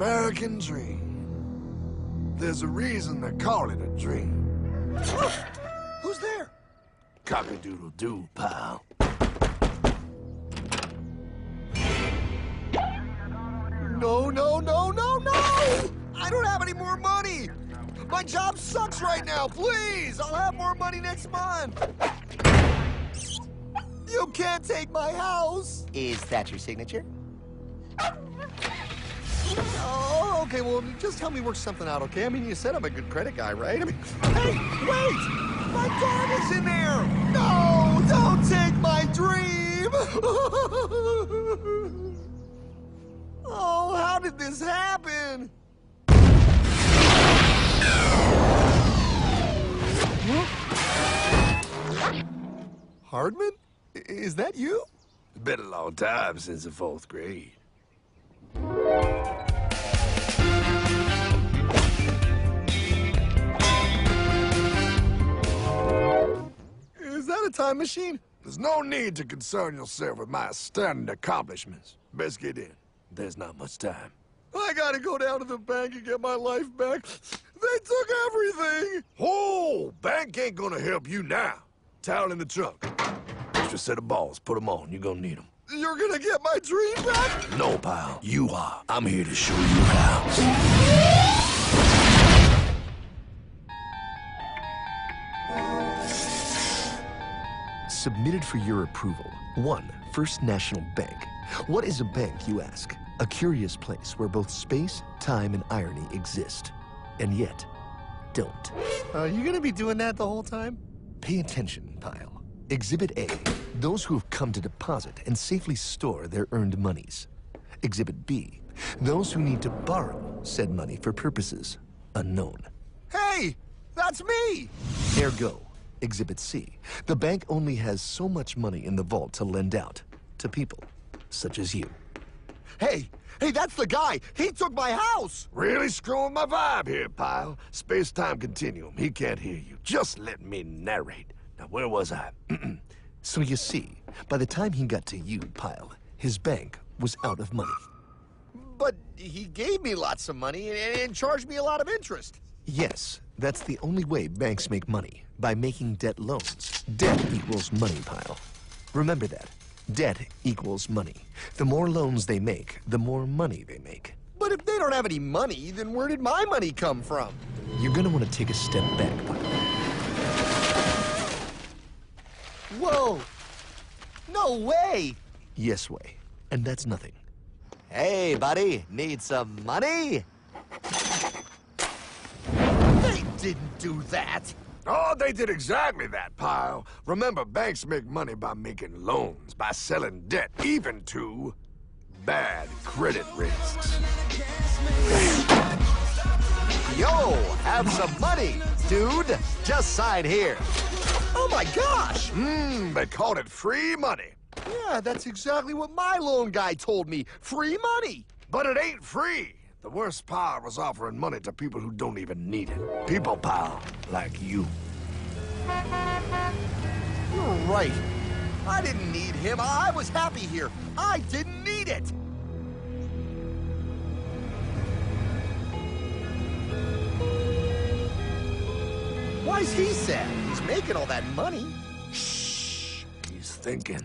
American dream. There's a reason they call it a dream. Who's there? Cock-a-doodle-doo, pal. No, no, no, no, no! I don't have any more money! My job sucks right now, please! I'll have more money next month! You can't take my house! Is that your signature? Oh, okay, well, just help me work something out, okay? I mean, you said I'm a good credit guy, right? I mean, hey, wait! My dad is in there! No, don't take my dream! Oh, how did this happen? Hardman? Is that you? It's been a long time since the 4th grade. Is that a time machine? There's no need to concern yourself with my astounding accomplishments. Best get in. There's not much time. I gotta go down to the bank and get my life back. They took everything! Oh, bank ain't gonna help you now. Towel in the trunk. Extra set of balls. Put them on. You're gonna need them. You're gonna get my dream back? No, pal. You are. I'm here to show you how. Submitted for your approval. 1. First National Bank. What is a bank, you ask? A curious place where both space, time, and irony exist. And yet, don't. You gonna be doing that the whole time? Pay attention, pile. Exhibit A. Those who have come to deposit and safely store their earned monies. Exhibit B. Those who need to borrow said money for purposes unknown. Hey! That's me! Ergo. Exhibit C. The bank only has so much money in the vault to lend out to people such as you. Hey! Hey, that's the guy! He took my house! Really screwing my vibe here, pal. Space-time continuum. He can't hear you. Just let me narrate. Now, where was I? So you see, by the time he got to you, Pile, his bank was out of money. But he gave me lots of money and charged me a lot of interest. Yes, that's the only way banks make money, by making debt loans. Debt equals money, Pile. Remember that. Debt equals money. The more loans they make, the more money they make. But if they don't have any money, then where did my money come from? You're gonna want to take a step back, Pile. Whoa! No way! Yes way. And that's nothing. Hey, buddy, need some money? They didn't do that! Oh, they did exactly that, pal. Remember, banks make money by making loans, by selling debt, even to bad credit risks. Yo, have some money, dude. Just sign here. Oh my gosh! They called it free money. Yeah, that's exactly what my loan guy told me. Free money! But it ain't free. The worst part was offering money to people who don't even need it. People, pal, like you. You're right. I didn't need him. I was happy here. I didn't need it. Why's he sad? He's making all that money. Shh. He's thinking.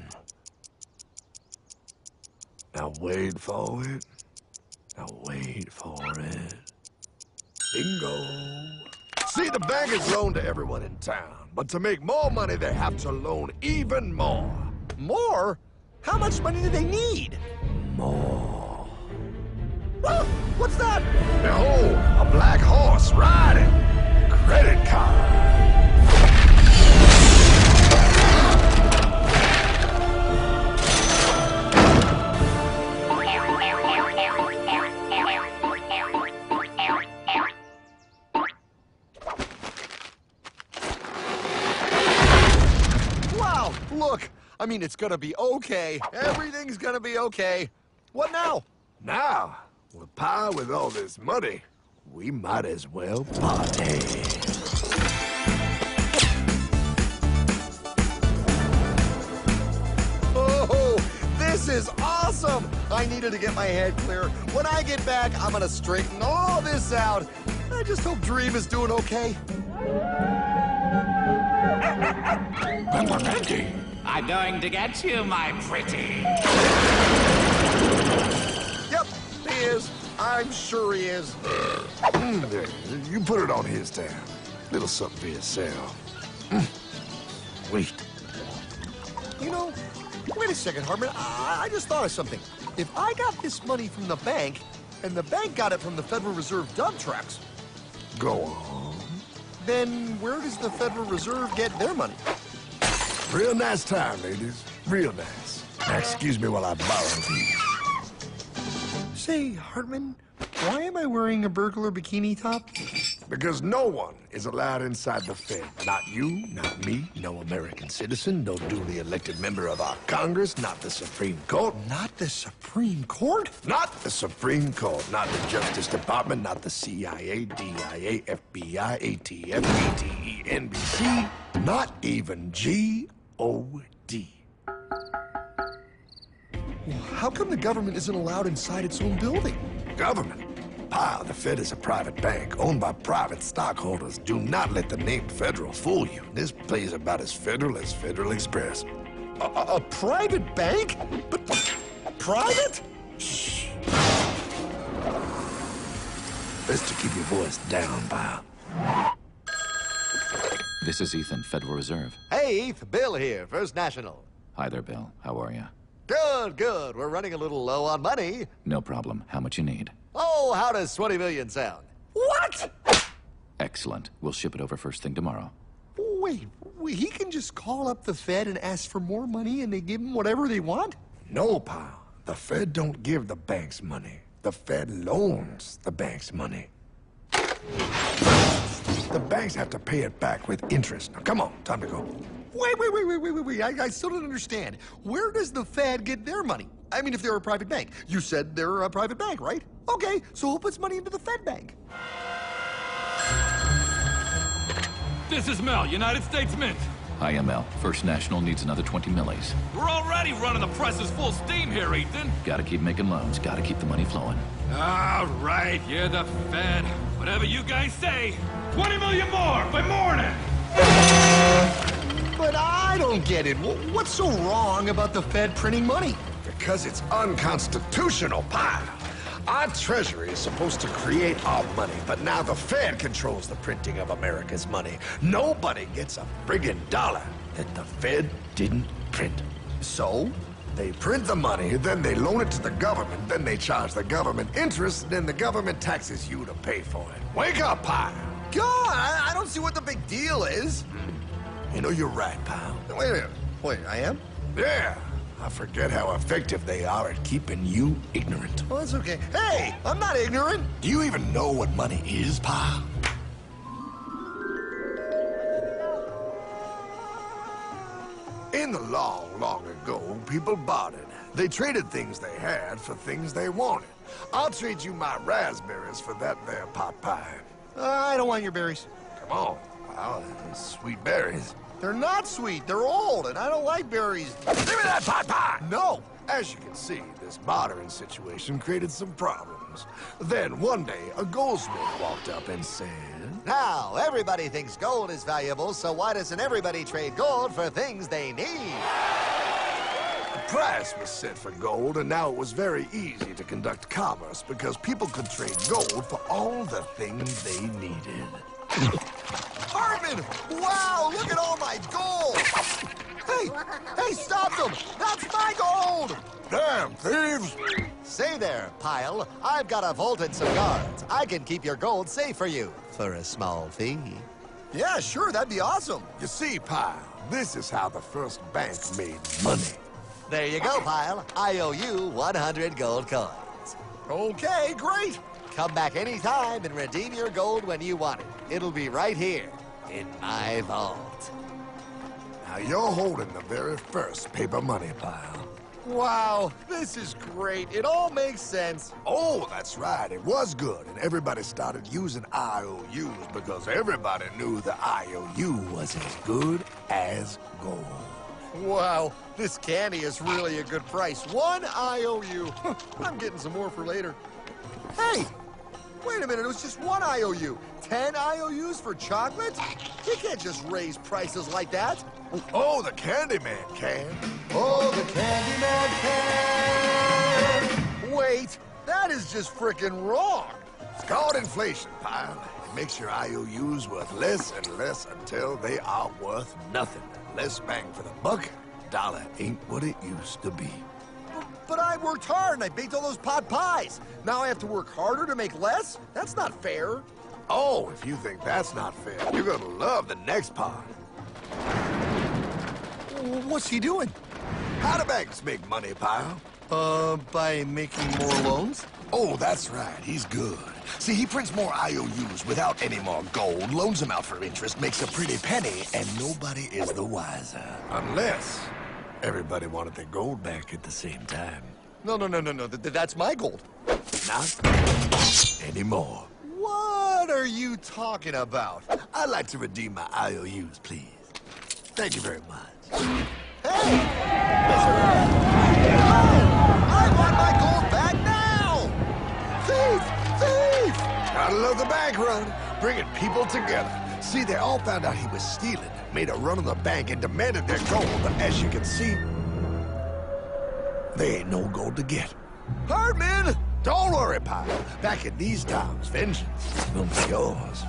Now wait for it. Now wait for it. Bingo. See, the bankers loan to everyone in town, but to make more money, they have to loan even more. More? How much money do they need? More. Ah, what's that? Behold, a black horse riding. Credit card. Look, I mean, it's gonna be okay. Everything's gonna be okay. What now? Now, with power with all this money, we might as well party. Oh, this This is awesome! I needed to get my head clear. When I get back, I'm gonna straighten all this out. I just hope Dream is doing okay. Pepperminty! I'm going to get you, my pretty. Yep, he is. I'm sure he is. There, you put it on his tab. Little something for yourself. Wait. You know, wait a second, Hartman. I just thought of something. If I got this money from the bank, and the bank got it from the Federal Reserve dump trucks, Go on. then where does the Federal Reserve get their money? Real nice time, ladies. Real nice. Now, excuse me while I borrow these. Say, Hartman, why am I wearing a burglar bikini top? Because no one is allowed inside the Fed. Not you, not me, no American citizen, no duly elected member of our Congress, not the Supreme Court. Not the Supreme Court? Not the Supreme Court, not the Justice Department, not the CIA, DIA, FBI, ATF, ATE, NBC, not even G.O.D. How come the government isn't allowed inside its own building? Government? Pile, the Fed is a private bank owned by private stockholders. Do not let the name Federal fool you. This place is about as federal as Federal Express. A private bank? But private? Shh. Best to keep your voice down, pal. This is Ethan, Federal Reserve. Hey, Eth, Bill here, First National. Hi there, Bill. How are you? Good, good. We're running a little low on money. No problem. How much you need? Oh, how does 20 million sound? What? Excellent. We'll ship it over first thing tomorrow. Wait, he can just call up the Fed and ask for more money and they give him whatever they want? No, pal. The Fed don't give the banks money. The Fed loans the banks money. The banks have to pay it back with interest. Now, come on, time to go. Wait. I still don't understand. Where does the Fed get their money? I mean, if they're a private bank. You said they're a private bank, right? Okay, so who puts money into the Fed bank? This is Mel, United States Mint. Hi, ML. First National needs another 20 millis. We're already running the presses full steam here, Ethan. Gotta keep making loans. Gotta keep the money flowing. All right, you're the Fed. Whatever you guys say. 20 million more by morning. But I don't get it. What's so wrong about the Fed printing money? Because it's unconstitutional, pal. Our Treasury is supposed to create our money, but now the Fed controls the printing of America's money. Nobody gets a friggin' dollar that the Fed didn't print. So? They print the money, then they loan it to the government, then they charge the government interest, then the government taxes you to pay for it. Wake up, pal. God, I don't see what the big deal is. You know, you're right, pal. Wait a minute. Wait, I am? Yeah. I forget how effective they are at keeping you ignorant. Well, that's okay. Hey, I'm not ignorant. Do you even know what money is, pal? In the long, long ago, people bartered. They traded things they had for things they wanted. I'll trade you my raspberries for that there pot pie. I don't want your berries. Come on, pal. Sweet berries. They're not sweet. They're old, and I don't like berries. Give me that pot pie! No. As you can see, this bartering situation created some problems. Then one day, a goldsmith walked up and said, Now, everybody thinks gold is valuable, so why doesn't everybody trade gold for things they need? The price was set for gold, and now it was very easy to conduct commerce because people could trade gold for all the things they needed. Hartman! Wow, look at all my gold! Hey, stop them! That's my gold! Damn thieves! Say there, Pile. I've got a vault and some guards. I can keep your gold safe for you for a small fee. Yeah, sure, that'd be awesome. You see, pal, this is how the first bank made money. There you go, Pile. I owe you 100 gold coins. Okay, great. Come back anytime and redeem your gold when you want it. It'll be right here in my vault. Now you're holding the very first paper money, pal. Wow, this is great. It all makes sense. Oh, that's right. It was good, and everybody started using IOUs because everybody knew the IOU was as good as gold. Wow, this candy is really a good price. 1 IOU. I'm getting some more for later. Hey, wait a minute, it was just 1 IOU. 10 IOUs for chocolate? You can't just raise prices like that. Oh, the Candyman can. Oh, the Candyman can! Wait, that is just frickin' wrong. It's called inflation, pal. It makes your IOUs worth less and less until they are worth nothing. Less bang for the buck. Dollar ain't what it used to be. But I worked hard and I baked all those pot pies. Now I have to work harder to make less? That's not fair. Oh, if you think that's not fair, you're gonna love the next part. What's he doing? How do banks make money, pal? By making more loans? Oh, that's right. He's good. See, he prints more IOUs without any more gold, loans them out for interest, makes a pretty penny, and nobody is the wiser. Unless everybody wanted their gold back at the same time. No. That's my gold. Not anymore. What are you talking about? I'd like to redeem my IOUs, please. Thank you very much. Hey! I want my gold back now! Thief! Thief! Gotta love the bank run, bringing people together. See, they all found out he was stealing, made a run on the bank, and demanded their gold. But as you can see, there ain't no gold to get. Hardman! Don't worry, pal. Back in these times, vengeance will be yours.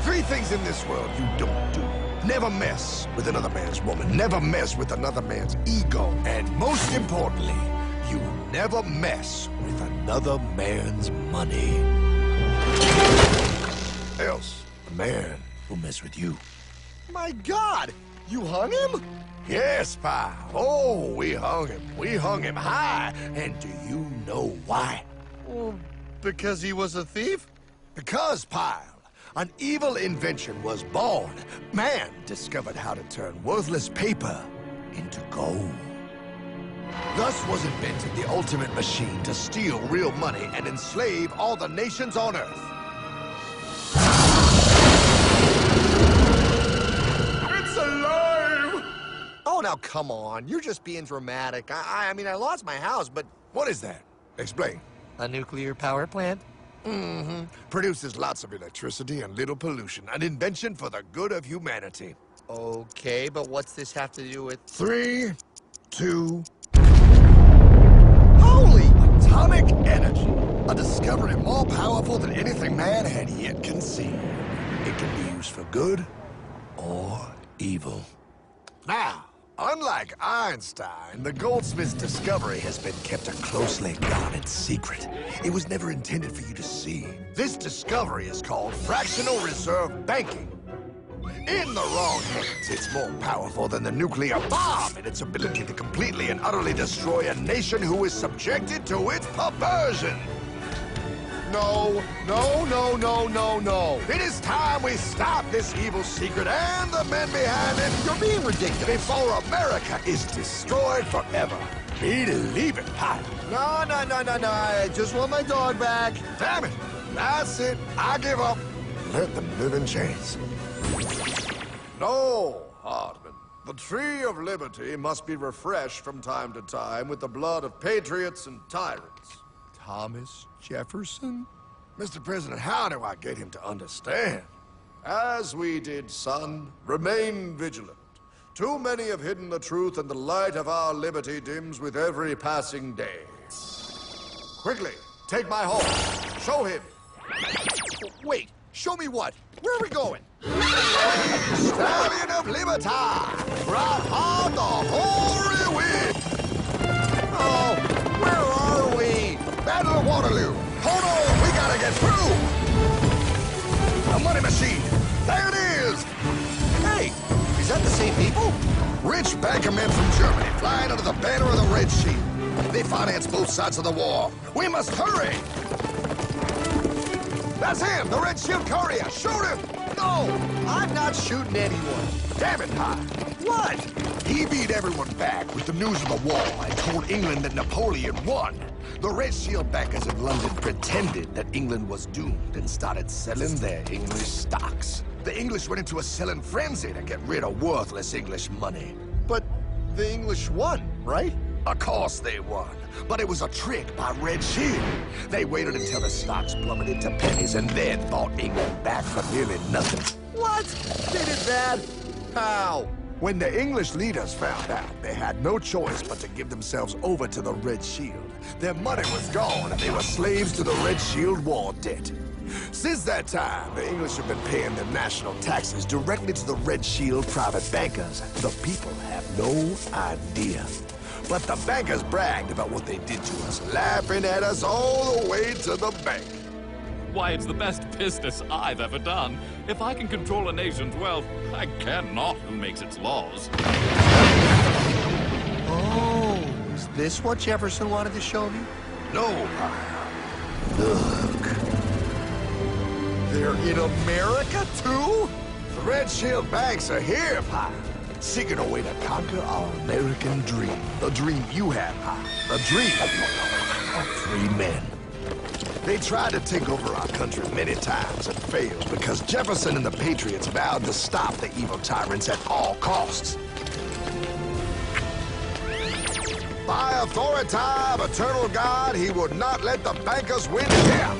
3 things in this world you don't do. Never mess with another man's woman. Never mess with another man's ego. And most importantly, you never mess with another man's money. Else, the man will mess with you. My God! You hung him? Yes, pal. Oh, we hung him. We hung him high. And do you know why? Well, because he was a thief? Because, pal, an evil invention was born. Man discovered how to turn worthless paper into gold. Thus was invented the ultimate machine to steal real money and enslave all the nations on Earth. It's alive! Oh, now come on. You're just being dramatic. I mean, I lost my house, but... What is that? Explain. A nuclear power plant? Mm-hmm. Produces lots of electricity and little pollution. An invention for the good of humanity. Okay, but what's this have to do with... 3, 2... Holy! Atomic energy. A discovery more powerful than anything man had yet conceived. It can be used for good or evil. Now, unlike Einstein, the goldsmith's discovery has been kept a closely guarded secret. It was never intended for you to see. This discovery is called fractional reserve banking. In the wrong hands, it's more powerful than the nuclear bomb in its ability to completely and utterly destroy a nation who is subjected to its perversion. No. It is time we stop this evil secret and the men behind it. You're being ridiculous. Before America is destroyed forever. Believe it, Pat. No. I just want my dog back. Damn it. That's it. I give up. Let them live in chains. No, Hardman. The tree of liberty must be refreshed from time to time with the blood of patriots and tyrants. Thomas Jefferson? Mr. President, how do I get him to understand? As we did, son, remain vigilant. Too many have hidden the truth, and the light of our liberty dims with every passing day. Quickly, take my horse. Show him. Wait, show me what? Where are we going? Stallion of Liberty! Brought on the hoary wind! Oh, where are we? Battle of Waterloo! Hold on, we gotta get through! A money machine! There it is! Hey, is that the same people? Rich bankermen from Germany flying under the banner of the Red Shield. They finance both sides of the war. We must hurry! That's him, the Red Shield courier! Shoot him! No, I'm not shooting anyone. Damn it, Pop! What? He beat everyone back with the news of the war and told England that Napoleon won. The Red Shield backers in London pretended that England was doomed and started selling their English stocks. The English went into a selling frenzy to get rid of worthless English money. But The English won, right? Of course they won. But it was a trick by Red Shield. They waited until the stocks plummeted to pennies and then bought England back for nearly nothing. What? They did that? How? When the English leaders found out, they had no choice but to give themselves over to the Red Shield. Their money was gone and they were slaves to the Red Shield war debt. Since that time, the English have been paying their national taxes directly to the Red Shield private bankers. The people have no idea. But the bankers bragged about what they did to us, laughing at us all the way to the bank. Why, it's the best business I've ever done. If I can control a nation's wealth, I care not who makes its laws. Oh, is this what Jefferson wanted to show me? No, Pyle. Look. They're in America, too? The Red Shield banks are here, Pyle. Seeking a way to conquer our American dream. The dream you have, Pyle. The dream of free men. They tried to take over our country many times and failed because Jefferson and the Patriots vowed to stop the evil tyrants at all costs. By authority of eternal God, he would not let the bankers win here.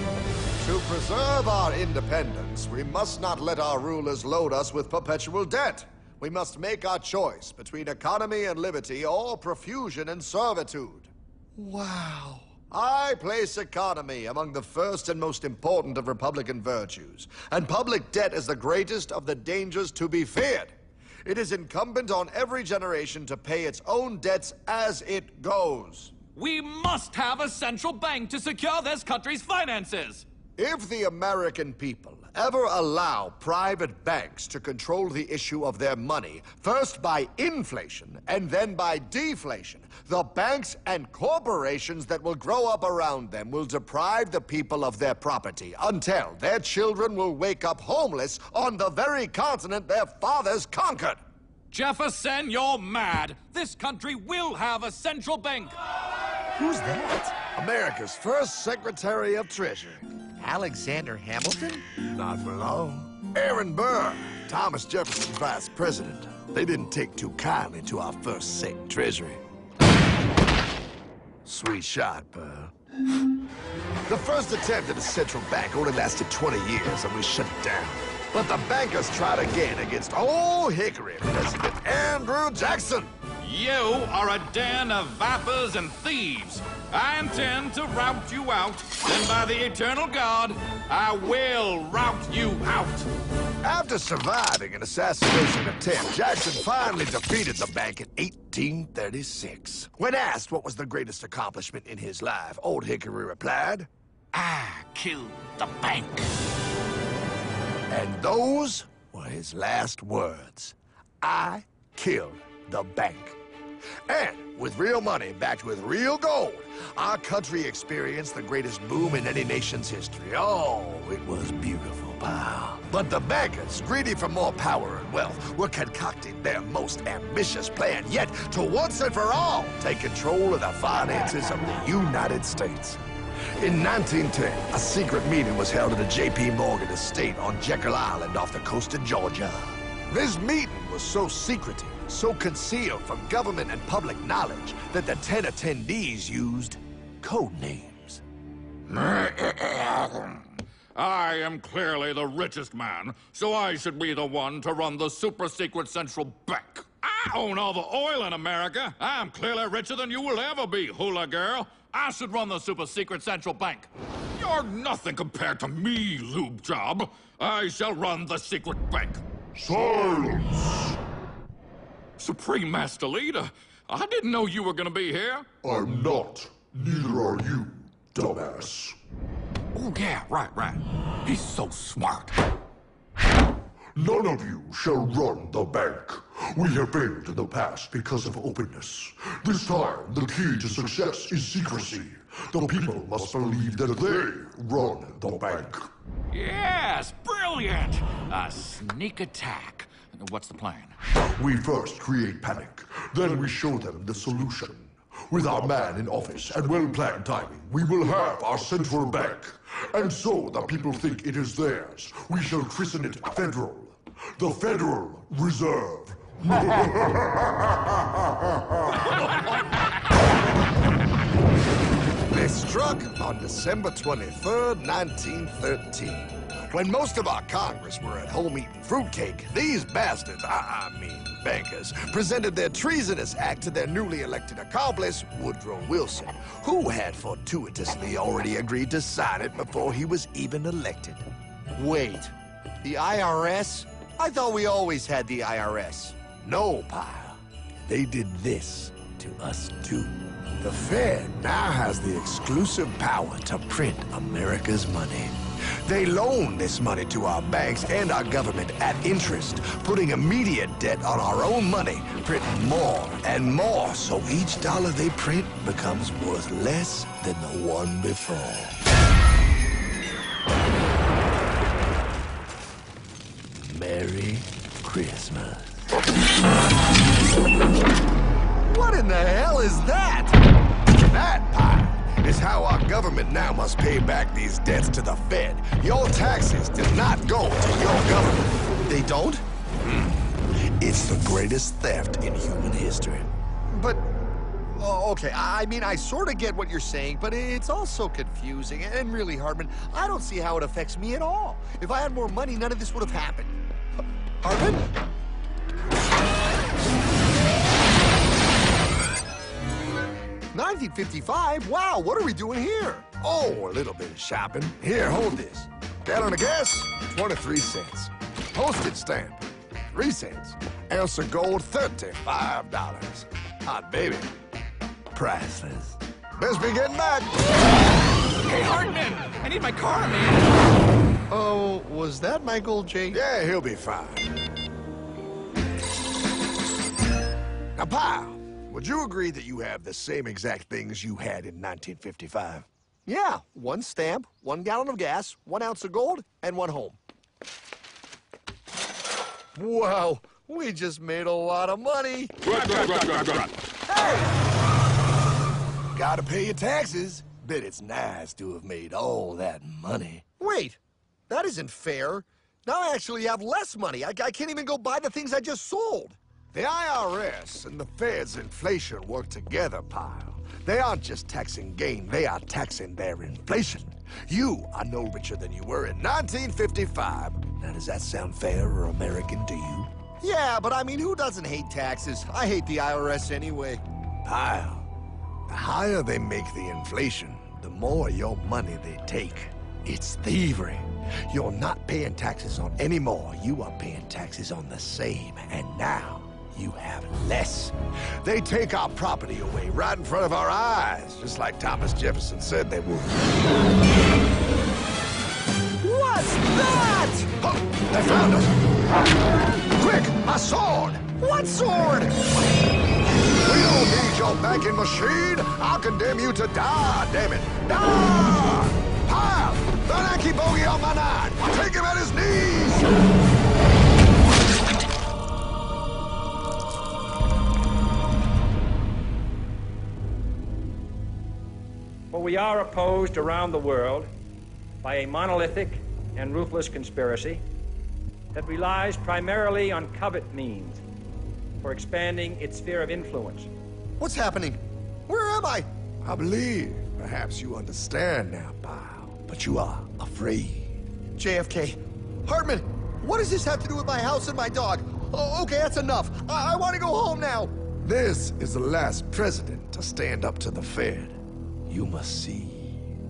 To preserve our independence, we must not let our rulers load us with perpetual debt. We must make our choice between economy and liberty or profusion and servitude. Wow. I place economy among the first and most important of Republican virtues, and public debt is the greatest of the dangers to be feared. It is incumbent on every generation to pay its own debts as it goes. We must have a central bank to secure this country's finances. If the American people ever allow private banks to control the issue of their money, first by inflation and then by deflation, the banks and corporations that will grow up around them will deprive the people of their property until their children will wake up homeless on the very continent their fathers conquered. Jefferson, you're mad. This country will have a central bank. Who's that? America's first Secretary of Treasury. Alexander Hamilton? Not for long. Aaron Burr, Thomas Jefferson's vice president. They didn't take too kindly to our first Sec Treasury. Sweet shot, Burr. The first attempt at a central bank only lasted 20 years and we shut it down. But the bankers tried again against Old Hickory President Andrew Jackson. You are a den of vipers and thieves. I intend to rout you out, and by the eternal God, I will rout you out. After surviving an assassination attempt, Jackson finally defeated the bank in 1836. When asked what was the greatest accomplishment in his life, Old Hickory replied, I killed the bank. and those were his last words. I killed the bank. And with real money backed with real gold, our country experienced the greatest boom in any nation's history. Oh, it was beautiful, pal. But the bankers, greedy for more power and wealth, were concocting their most ambitious plan yet to once and for all take control of the finances of the United States. In 1910, a secret meeting was held at the J.P. Morgan estate on Jekyll Island off the coast of Georgia. This meeting was so secretive, so concealed from government and public knowledge that the 10 attendees used code names. I am clearly the richest man, so I should be the one to run the super-secret central bank. I own all the oil in America. I'm clearly richer than you will ever be, hula girl. I should run the super-secret central bank. You're nothing compared to me, lube job. I shall run the secret bank. Silence! Supreme Master Leader, I didn't know you were gonna be here. I'm not. Neither are you, dumbass. Oh, yeah, right. He's so smart. None of you shall run the bank. We have failed in the past because of openness. This time, the key to success is secrecy. The people must believe that they run the bank. Yes, brilliant! A sneak attack. What's the plan? We first create panic, then we show them the solution. With our man in office and well-planned timing, we will have our central bank. And so the people think it is theirs. We shall christen it Federal. The Federal Reserve They struck on December 23rd, 1913. When most of our Congress were at home eating fruitcake, these bastards, I mean bankers, presented their treasonous act to their newly elected accomplice, Woodrow Wilson, who had fortuitously already agreed to sign it before he was even elected. Wait, the IRS? I thought we always had the IRS. No, pal. They did this to us too. The Fed now has the exclusive power to print America's money. They loan this money to our banks and our government at interest, putting immediate debt on our own money, printing more and more, so each dollar they print becomes worth less than the one before. Merry Christmas. What in the hell is that? That, pal, is how our government now must pay back these debts to the Fed. Your taxes do not go to your government. They don't? It's the greatest theft in human history. But, okay, I mean, I sort of get what you're saying, but it's also confusing. And really, Hartman, I don't see how it affects me at all. If I had more money, none of this would have happened. Hartman? 1955? Wow, what are we doing here? Oh, a little bit of shopping. Here, hold this. Gallon of gas, 23 cents. Postage stamp, 3 cents. Ounce of gold, $35. Hot baby, priceless. Best be getting back. Hey, Hartman! I need my car, man! Oh, was that Michael J? Yeah, he'll be fine. Now, pal, would you agree that you have the same exact things you had in 1955? Yeah, 1 stamp, 1 gallon of gas, 1 ounce of gold, and 1 home. Wow, we just made a lot of money. Hey! Gotta pay your taxes. Bet it's nice to have made all that money. Wait, that isn't fair. Now I actually have less money. I can't even go buy the things I just sold. The IRS and the Fed's inflation work together, pal. They aren't just taxing gain, they are taxing their inflation. You are no richer than you were in 1955. Now, does that sound fair or American to you? Yeah, but I mean, who doesn't hate taxes? I hate the IRS anyway. Pal, the higher they make the inflation, the more your money they take. It's thievery. You're not paying taxes on any more. You are paying taxes on the same. And now, you have less. They take our property away right in front of our eyes, just like Thomas Jefferson said they would. What's that? Oh, they found us! Quick, a sword! What sword? We don't need your banking machine! I'll condemn you to die, damn it! Die! Pile! The Yankee bogey on my 9! Take him at his knees! For we are opposed around the world by a monolithic and ruthless conspiracy that relies primarily on covert means for expanding its sphere of influence. What's happening? Where am I? I believe perhaps you understand now, pal, but you are afraid. JFK. Hartman, what does this have to do with my house and my dog? Oh, okay, that's enough. I want to go home now. This is the last president to stand up to the Fed. You must see.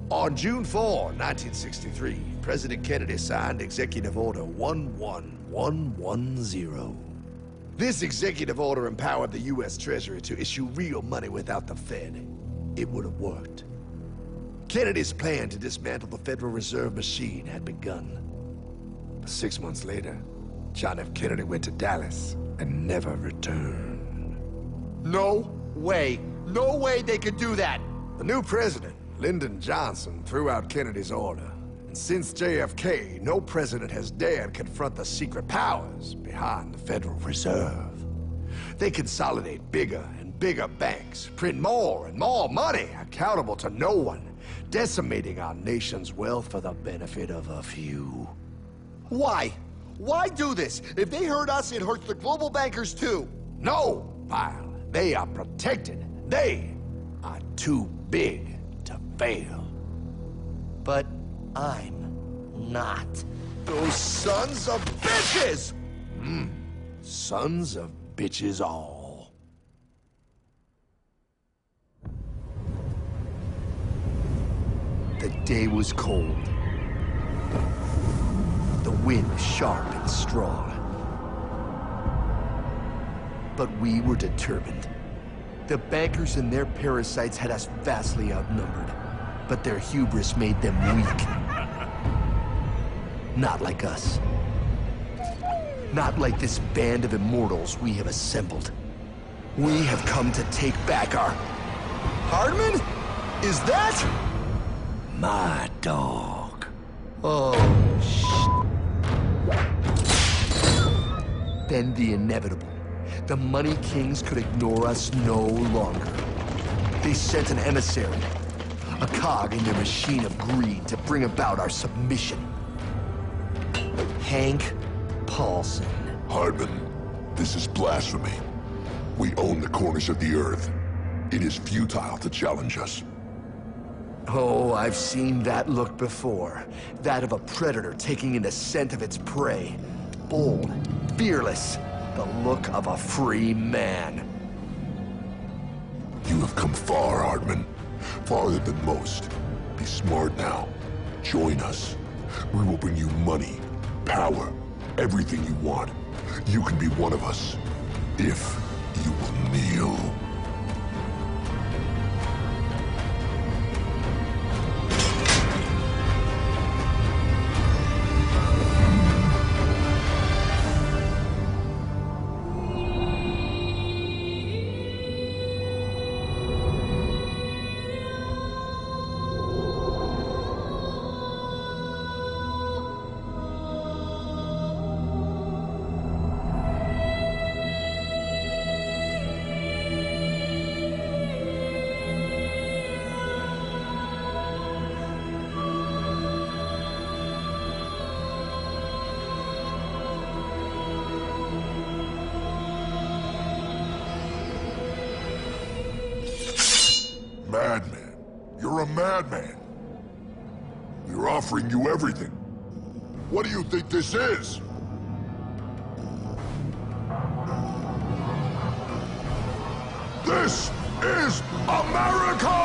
On June 4, 1963, President Kennedy signed Executive Order 11110. This executive order empowered the U.S. Treasury to issue real money without the Fed. It would have worked. Kennedy's plan to dismantle the Federal Reserve machine had begun. 6 months later, John F. Kennedy went to Dallas and never returned. No way. No way they could do that. The new president, Lyndon Johnson, threw out Kennedy's order. And since JFK, no president has dared confront the secret powers behind the Federal Reserve. They consolidate bigger and bigger banks, print more and more money, accountable to no one, decimating our nation's wealth for the benefit of a few. Why? Why do this? If they hurt us, it hurts the global bankers too. No, pal. They are protected. They are too big to fail. But I'm not. Those sons of bitches! Sons of bitches all. The day was cold. The wind sharp and strong. But we were determined. The bankers and their parasites had us vastly outnumbered, but their hubris made them weak. Not like us. Not like this band of immortals we have assembled. We have come to take back our... Hardman? Is that? My dog. Oh, Then the inevitable. The Money Kings could ignore us no longer. They sent an emissary, a cog in their machine of greed to bring about our submission. Hank Paulson. Hardman, this is blasphemy. We own the corners of the earth. It is futile to challenge us. Oh, I've seen that look before. That of a predator taking in the scent of its prey. Bold, fearless, the look of a free man. You have come far, Hardman. Farther than most. Be smart now. Join us. We will bring you money, power, everything you want. You can be one of us, if you will kneel. Madman. You're a madman. We're offering you everything. What do you think this is? This is America!